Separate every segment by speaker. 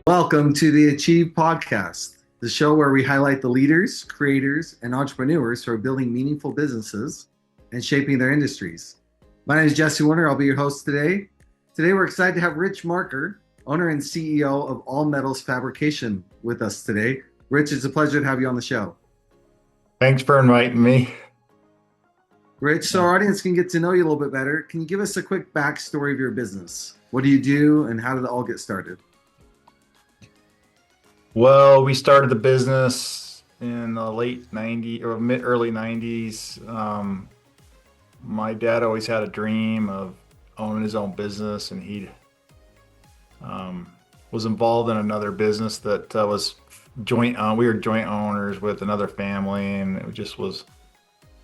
Speaker 1: Welcome to the Achieve Podcast, the show where we highlight the leaders, creators, and entrepreneurs who are building meaningful businesses and shaping their industries. My name is Jessie Warner. I'll be your host today. Today, we're excited to have Rich Marker, owner and CEO of All Metals Fabrication, with us today. Rich, it's a pleasure to have you on the show.
Speaker 2: Thanks for inviting me.
Speaker 1: Rich, so our audience can get to know you a little bit better. Can you give us a quick backstory of your business? What do you do, and how did it all get started?
Speaker 2: Well, we started the business in the late 90s or early 90s. My dad always had a dream of owning his own business, and he was involved in another business that was joint. We were joint owners with another family, and it just was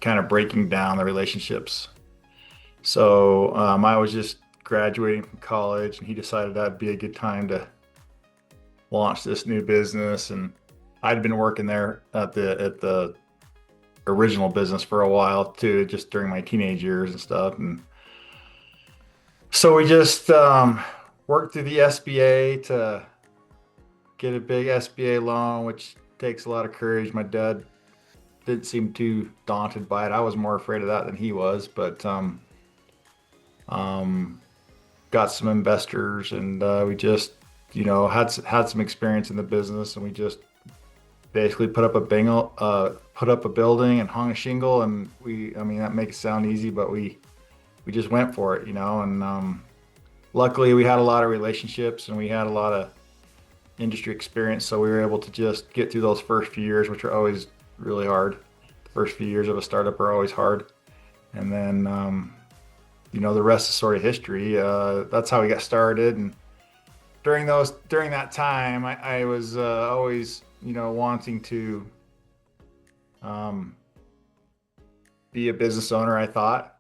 Speaker 2: kind of breaking down the relationships. So I was just graduating from college, and he decided that'd be a good time to launch this new business. And I'd been working there at the original business for a while too, just during my teenage years and stuff. And so we just worked through the SBA to get a big SBA loan, which takes a lot of courage. My dad didn't seem too daunted by it. I was more afraid of that than he was, but got some investors, and we just had some experience in the business, and we just basically put up a building and hung a shingle, and that makes it sound easy, but we just went for it, and luckily we had a lot of relationships and we had a lot of industry experience, so we were able to just get through those first few years, which are always really hard. The first few years of a startup are always hard, and then the rest is sort of history. That's how we got started. And during that time, I was always, wanting to be a business owner, I thought.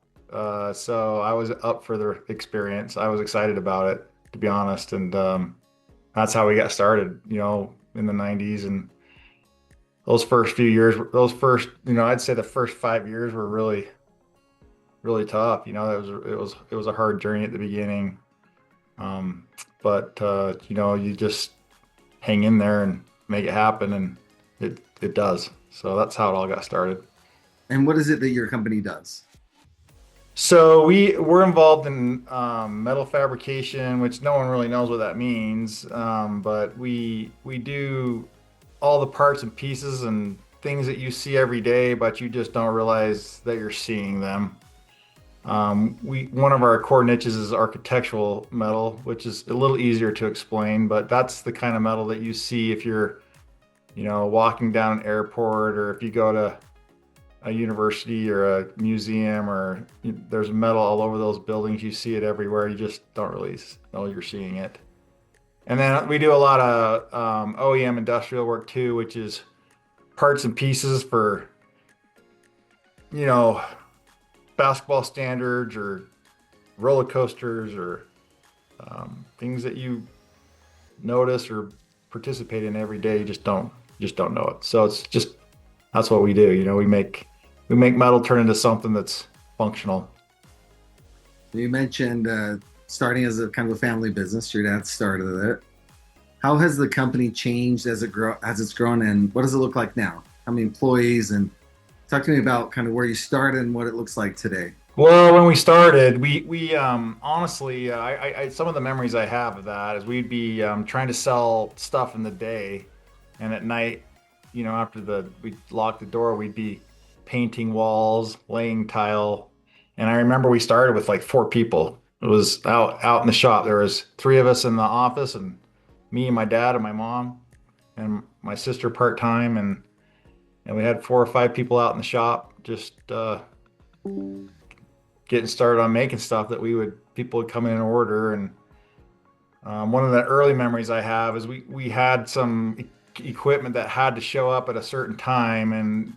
Speaker 2: So I was up for the experience. I was excited about it, to be honest. And that's how we got started, in the 90s. And those first few years, I'd say the first 5 years were really, really tough. It was a hard journey at the beginning. But you just hang in there and make it happen, and it does. So that's how it all got started.
Speaker 1: And what is it that your company does?
Speaker 2: So we're involved in metal fabrication, which no one really knows what that means. But we do all the parts and pieces and things that you see every day, but you just don't realize that you're seeing them. One of our core niches is architectural metal, which is a little easier to explain, but that's the kind of metal that you see if you're, walking down an airport, or if you go to a university or a museum, or there's metal all over those buildings. You see it everywhere. You just don't really know you're seeing it. And then we do a lot of OEM industrial work too, which is parts and pieces for, basketball standards or roller coasters, or things that you notice or participate in every day. You just don't know it. So that's what we do. We make metal turn into something that's functional.
Speaker 1: You mentioned starting as a kind of a family business. Your dad started it. How has the company changed as it's grown, and what does it look like now? How many employees? And talk to me about kind of where you started and what it looks like today.
Speaker 2: Well, when we started, we honestly, some of the memories I have of that is we'd be trying to sell stuff in the day, and at night, after we'd lock the door, we'd be painting walls, laying tile. And I remember we started with like 4 people. It was out in the shop. There was 3 of us in the office, and me and my dad and my mom and my sister part-time, and we had 4 or 5 people out in the shop, just getting started on making stuff that people would come in and order. And one of the early memories I have is we had some equipment that had to show up at a certain time, and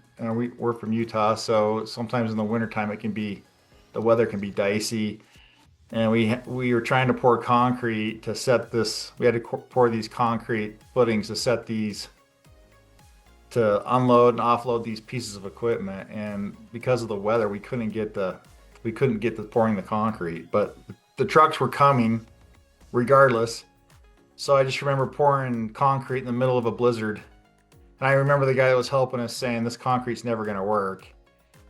Speaker 2: we're from Utah, so sometimes in the wintertime the weather can be dicey, and we were trying to pour concrete to set this. We had to pour these concrete footings to set these, to unload and offload these pieces of equipment. And because of the weather, we couldn't get the pouring the concrete, but the trucks were coming regardless. So I just remember pouring concrete in the middle of a blizzard. And I remember the guy that was helping us saying this concrete's never going to work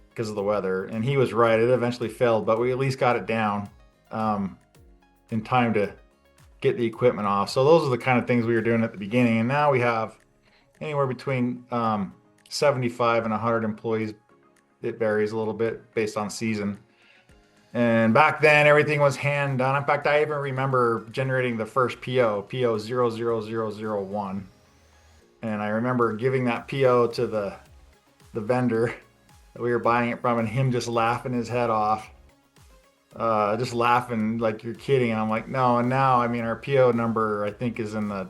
Speaker 2: because of the weather. And he was right. It eventually failed, but we at least got it down um, in time to get the equipment off. So those are the kind of things we were doing at the beginning. And now we have anywhere between 75 and 100 employees. It varies a little bit based on season. And back then, everything was hand done. In fact, I even remember generating the first PO 00001. And I remember giving that PO to the vendor that we were buying it from, and him just laughing his head off, just laughing like you're kidding. And I'm like, no. And now, I mean, our PO number I think is in the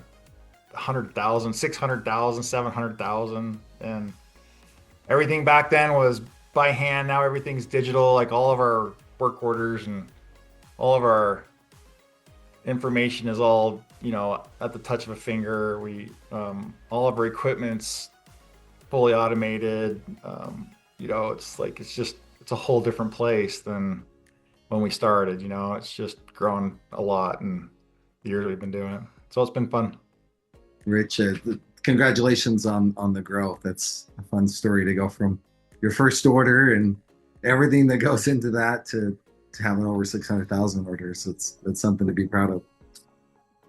Speaker 2: 100,000, 600,000, 700,000, and everything back then was by hand. Now everything's digital. Like all of our work orders and all of our information is all at the touch of a finger. We all of our equipment's fully automated. It's a whole different place than when we started. It's just grown a lot in the years we've been doing it. So it's been fun.
Speaker 1: Rich, congratulations on the growth. That's a fun story to go from your first order and everything that goes into that to having over 600,000 orders. That's something to be proud of.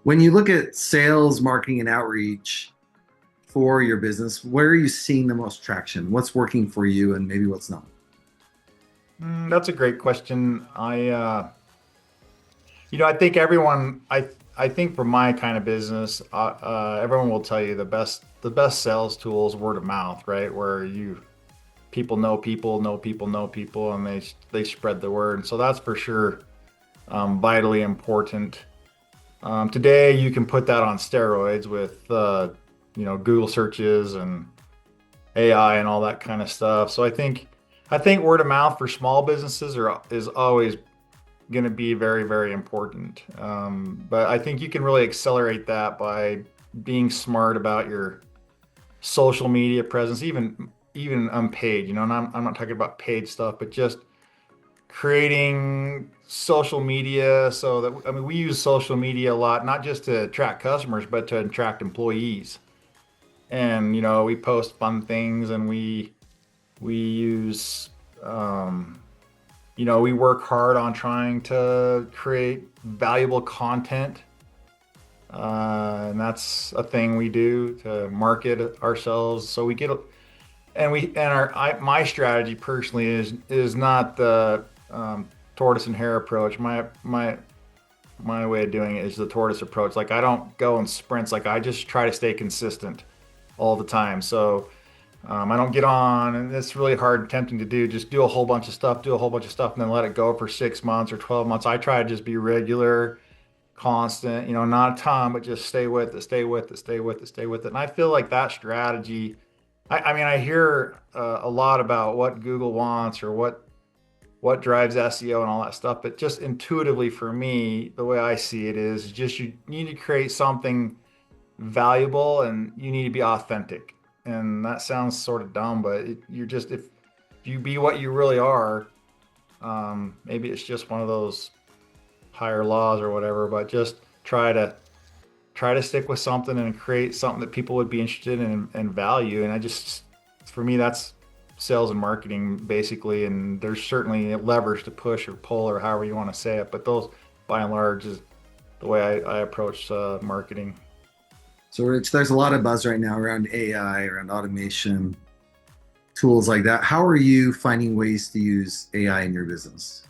Speaker 1: When you look at sales, marketing, and outreach for your business, where are you seeing the most traction? What's working for you and maybe what's not?
Speaker 2: That's a great question. I think I think for my kind of business, everyone will tell you the best sales tool is word of mouth, right? Where people know people know people know people, and they spread the word. So that's for sure vitally important. Today you can put that on steroids with Google searches and AI and all that kind of stuff. So I think word of mouth for small businesses is always going to be very, very important. But I think you can really accelerate that by being smart about your social media presence, even unpaid. And I'm not talking about paid stuff, but just creating social media so that, we use social media a lot, not just to attract customers, but to attract employees. And, we post fun things, and we use, we work hard on trying to create valuable content. And that's a thing we do to market ourselves. So we get, my strategy personally is not the tortoise and hare approach. My way of doing it is the tortoise approach. Like I don't go in sprints. Like I just try to stay consistent all the time. So I don't get on, and it's really hard and tempting to do. Just do a whole bunch of stuff, and then let it go for 6 months or 12 months. I try to just be regular, constant, not a ton, but just stay with it. And I feel like that strategy, I hear a lot about what Google wants or what drives SEO and all that stuff, but just intuitively for me, the way I see it is just you need to create something valuable, and you need to be authentic. And that sounds sort of dumb, but if you be what you really are, maybe it's just one of those higher laws or whatever, but just try to stick with something and create something that people would be interested in and value. And for me, that's sales and marketing basically. And there's certainly levers to push or pull or however you want to say it, but those by and large is the way I approach marketing.
Speaker 1: So Rich, there's a lot of buzz right now around AI, around automation, tools like that. How are you finding ways to use AI in your business?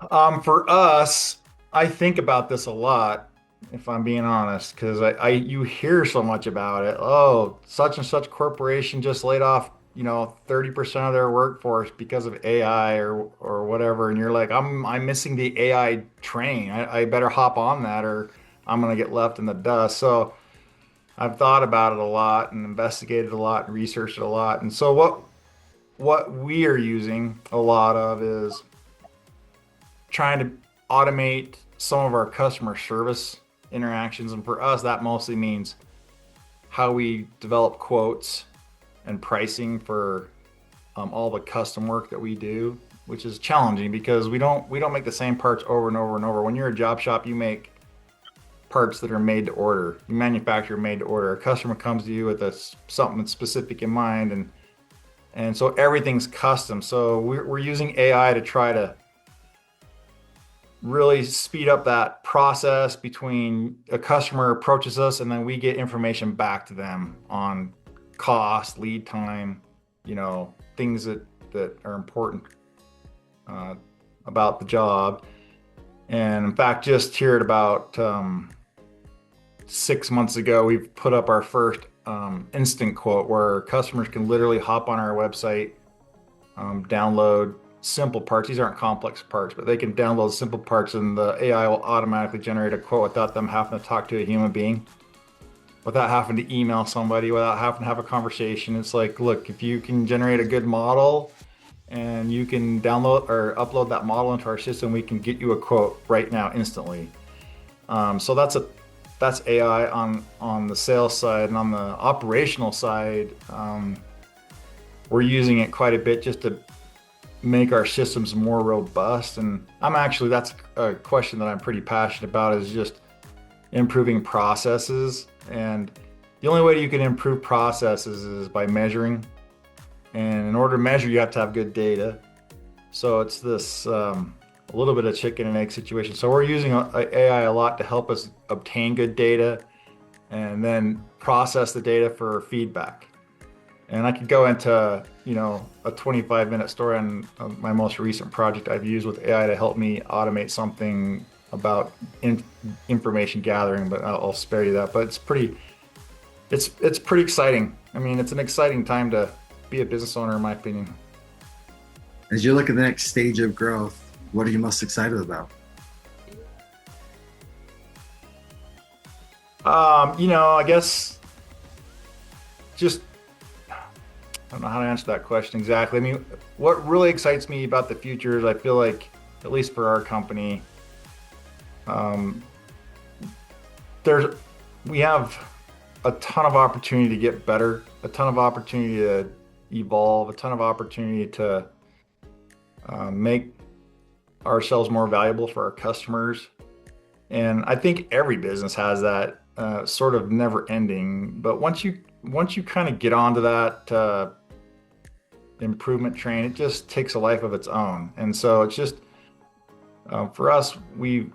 Speaker 2: For us, I think about this a lot, if I'm being honest, because you hear so much about it. Oh, such and such corporation just laid off, 30% of their workforce because of AI or whatever, and you're like, I'm missing the AI train. I better hop on that, or I'm gonna get left in the dust. So I've thought about it a lot and investigated a lot and researched it a lot. And so what we are using a lot of is trying to automate some of our customer service interactions. And for us, that mostly means how we develop quotes and pricing for all the custom work that we do, which is challenging because we don't make the same parts over and over and over. When you're a job shop, you make parts that are made to order. You manufacture made to order. A customer comes to you with something specific in mind, and so everything's custom. So we're using AI to try to really speed up that process between a customer approaches us and then we get information back to them on cost, lead time, things that are important about the job. And in fact, just here at about 6 months ago, we've put up our first instant quote where customers can literally hop on our website, download simple parts. These aren't complex parts, but they can download simple parts and the AI will automatically generate a quote without them having to talk to a human being, without having to email somebody, without having to have a conversation. It's like, look, if you can generate a good model and you can download or upload that model into our system, we can get you a quote right now instantly. So that's AI on the sales side. And on the operational side, we're using it quite a bit just to make our systems more robust. And that's a question that I'm pretty passionate about, is just improving processes. And the only way you can improve processes is by measuring. And in order to measure, you have to have good data. So it's this a little bit of chicken and egg situation. So we're using AI a lot to help us obtain good data and then process the data for feedback. And I could go into, a 25-minute story on my most recent project I've used with AI to help me automate something about information gathering, but I'll spare you that. But it's pretty exciting. I mean, it's an exciting time to be a business owner, in my opinion.
Speaker 1: As you look at the next stage of growth, what are you most excited about?
Speaker 2: I guess just, I don't know how to answer that question exactly. I mean, what really excites me about the future is I feel like, at least for our company, we have a ton of opportunity to get better, a ton of opportunity to evolve, a ton of opportunity to make ourselves more valuable for our customers. And I think every business has that sort of never ending. But once you kind of get onto that improvement train, it just takes a life of its own. And so it's just for us, we've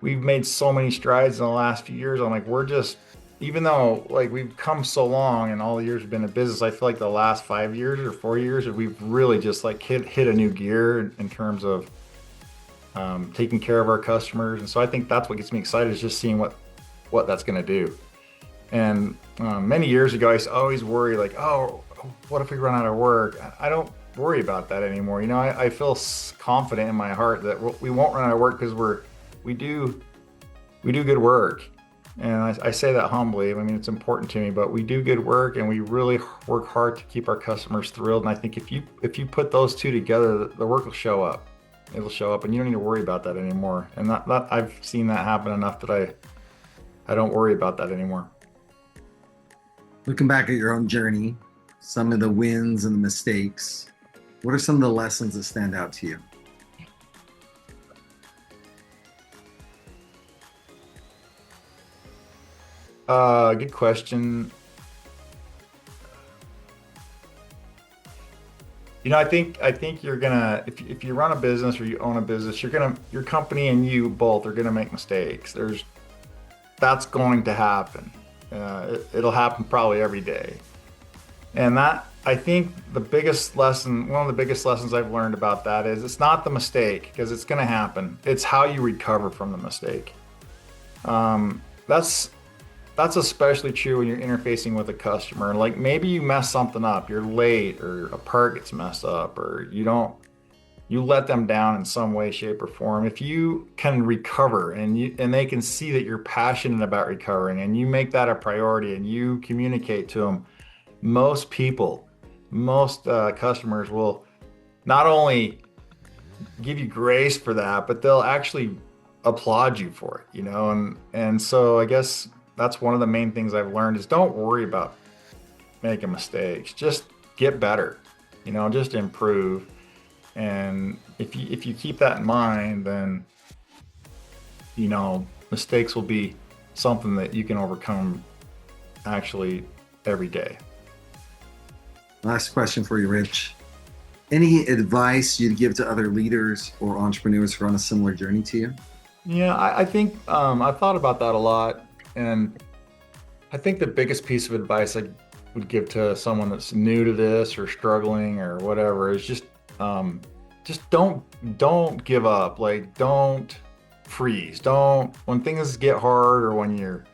Speaker 2: made so many strides in the last few years. I'm like, even though like we've come so long and all the years we've been in business, I feel like the last 5 years or 4 years, we've really just like hit a new gear in terms of taking care of our customers. And so I think that's what gets me excited, is just seeing what that's going to do. And many years ago, I used to always worry like, oh, what if we run out of work? I don't worry about that anymore. I feel confident in my heart that we won't run out of work because we do good work. And I say that humbly. I mean, it's important to me, but we do good work and we really work hard to keep our customers thrilled. And I think if you put those two together, the work will show up. It'll show up and you don't need to worry about that anymore. And that I've seen that happen enough that I don't worry about that anymore.
Speaker 1: Looking back at your own journey, some of the wins and the mistakes, what are some of the lessons that stand out to you?
Speaker 2: Good question. I think you're gonna, if you run a business or you own a business, your company and you both are gonna make mistakes. That's going to happen. It'll happen probably every day. And that, I think one of the biggest lessons I've learned about that is it's not the mistake, because it's gonna happen. It's how you recover from the mistake. That's especially true when you're interfacing with a customer. Like maybe you mess something up, you're late, or a part gets messed up, or you let them down in some way, shape, or form. If you can recover and they can see that you're passionate about recovering and you make that a priority and you communicate to them, most customers will not only give you grace for that, but they'll actually applaud you for it, and so I guess that's one of the main things I've learned is don't worry about making mistakes. Just get better, just improve. And if you keep that in mind, then, the mistakes will be something that you can overcome actually every day.
Speaker 1: Last question for you, Rich. Any advice you'd give to other leaders or entrepreneurs who are on a similar journey to you?
Speaker 2: Yeah, I think I've thought about that a lot, and I think the biggest piece of advice I would give to someone that's new to this or struggling or whatever is just don't give up. Like, don't freeze. Don't, when things get hard, or when you're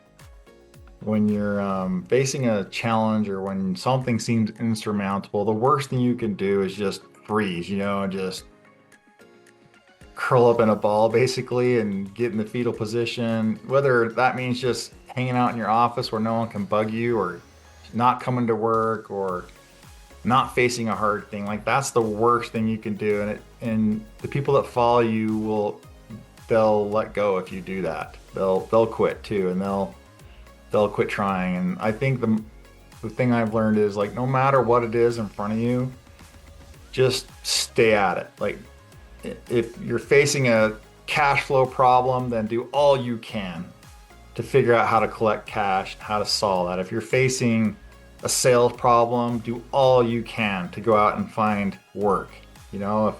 Speaker 2: facing a challenge, or when something seems insurmountable, the worst thing you can do is just freeze, and just curl up in a ball basically and get in the fetal position, whether that means just hanging out in your office where no one can bug you, or not coming to work, or not facing a hard thing. Like, that's the worst thing you can do. And the people that follow you they'll let go if you do that. They'll quit too, and they'll quit trying. And I think the thing I've learned is, like, no matter what it is in front of you, just stay at it. Like, if you're facing a cash flow problem, then do all you can to figure out how to collect cash, how to solve that. If you're facing a sales problem, do all you can to go out and find work. If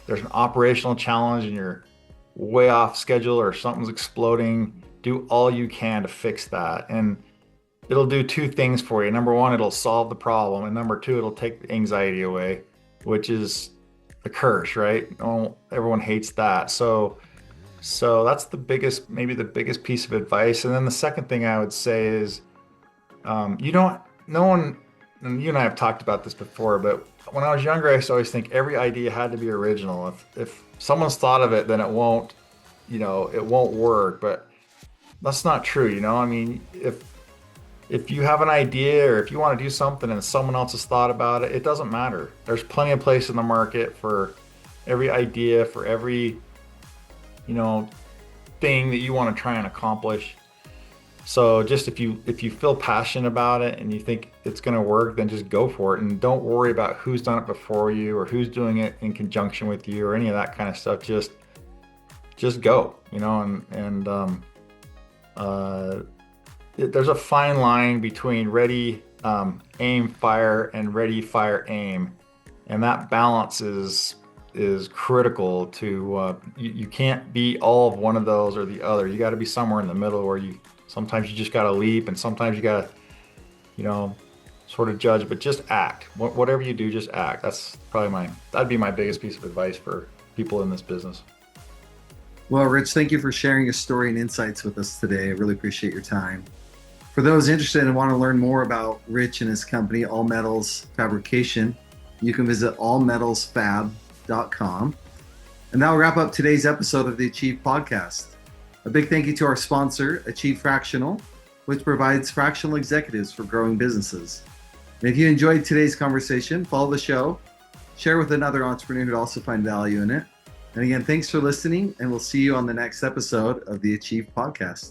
Speaker 2: there's an operational challenge and you're way off schedule, or something's exploding, do all you can to fix that. And it'll do two things for you. Number one, it'll solve the problem. And number two, it'll take the anxiety away, which is a curse, right? Everyone hates that. So that's maybe the biggest piece of advice. And then the second thing I would say is, no one, and you and I have talked about this before, but when I was younger, I used to always think every idea had to be original. If someone's thought of it, then it won't work. But that's not true. I mean, if you have an idea, or if you want to do something and someone else has thought about it, it doesn't matter. There's plenty of place in the market for every idea, for every, thing that you want to try and accomplish. So just if you feel passionate about it and you think it's going to work, then just go for it, and don't worry about who's done it before you, or who's doing it in conjunction with you, or any of that kind of stuff. Just go, there's a fine line between ready, aim, fire, and ready, fire, aim. And that balance is critical to, you can't be all of one of those or the other. You got to be somewhere in the middle, where sometimes you just got to leap, and sometimes you got to, sort of judge, but just act. Whatever you do, just act. That's probably that'd be my biggest piece of advice for people in this business.
Speaker 1: Well, Rich, thank you for sharing your story and insights with us today. I really appreciate your time. For those interested and want to learn more about Rich and his company, All Metals Fabrication, you can visit allmetalsfab.com. And that will wrap up today's episode of the Achieve Podcast. A big thank you to our sponsor, Achieve Fractional, which provides fractional executives for growing businesses. And if you enjoyed today's conversation, follow the show, share with another entrepreneur who'd also find value in it. And again, thanks for listening, and we'll see you on the next episode of the Achieve Podcast.